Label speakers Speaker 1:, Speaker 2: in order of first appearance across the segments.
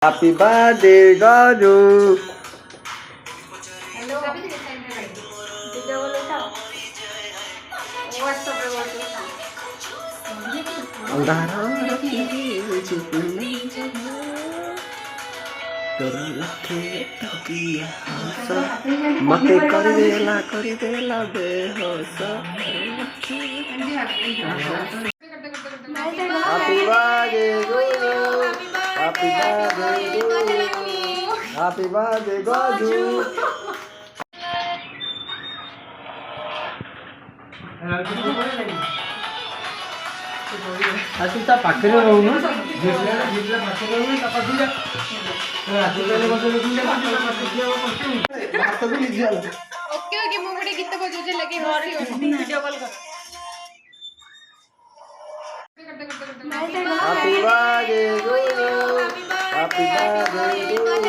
Speaker 1: Happy birthday, Gaju.
Speaker 2: Hello तुझे बोलो था व्हाट्सएप पे बोलो था
Speaker 1: अंधारा तोरा लखे टकिया मके करी देला बेहोश Happy birthday, Gaju. Happy birthday, Gaju. Happy birthday, Gaju.
Speaker 3: আসলে তা পাখরে রহুন যেটা যেটা পাখরে রহুন তা পাখি যা রাতে বেলে বসে দিলে পাখি দিয়া করতে ভাত তো লিখি আলো
Speaker 2: ओके ओके मैं बड़े गीत बजोजे लगे हंसी हो वीडियो कॉल कर
Speaker 1: Happy birthday, Gaju. Happy birthday, Gaju.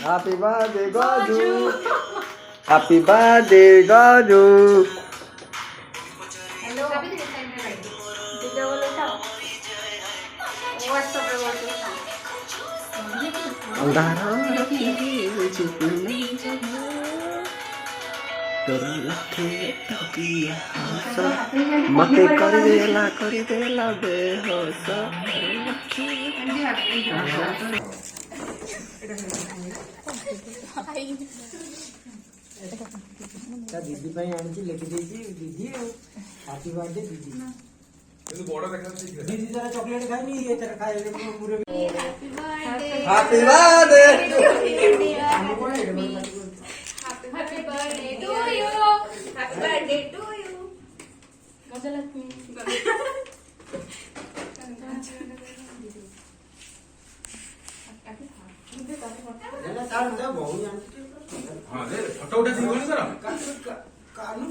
Speaker 1: Happy birthday, Gaju. Happy birthday, Gaju.
Speaker 2: Hello तुझे बोलो था व्हाट्सएप पे बोलो था
Speaker 1: अंधारा तोरा लखे टकिया मके करी देला बेहोश
Speaker 3: তা দিদি ভাই আনছি লিখে দিয়েছি দিদি হ্যাপি বার্থডে দিদি কিন্তু বড় দেখা যাচ্ছে দিদি যারা চকলেট খায়নি এ তারা খায় এর পুরো
Speaker 1: Happy birthday.
Speaker 2: Happy birthday to you happy birthday to you मजा लक्ष्मी
Speaker 3: তার যা বহু জানছি
Speaker 4: हाँ दे फोटो उठा दी बोली सर
Speaker 3: কানু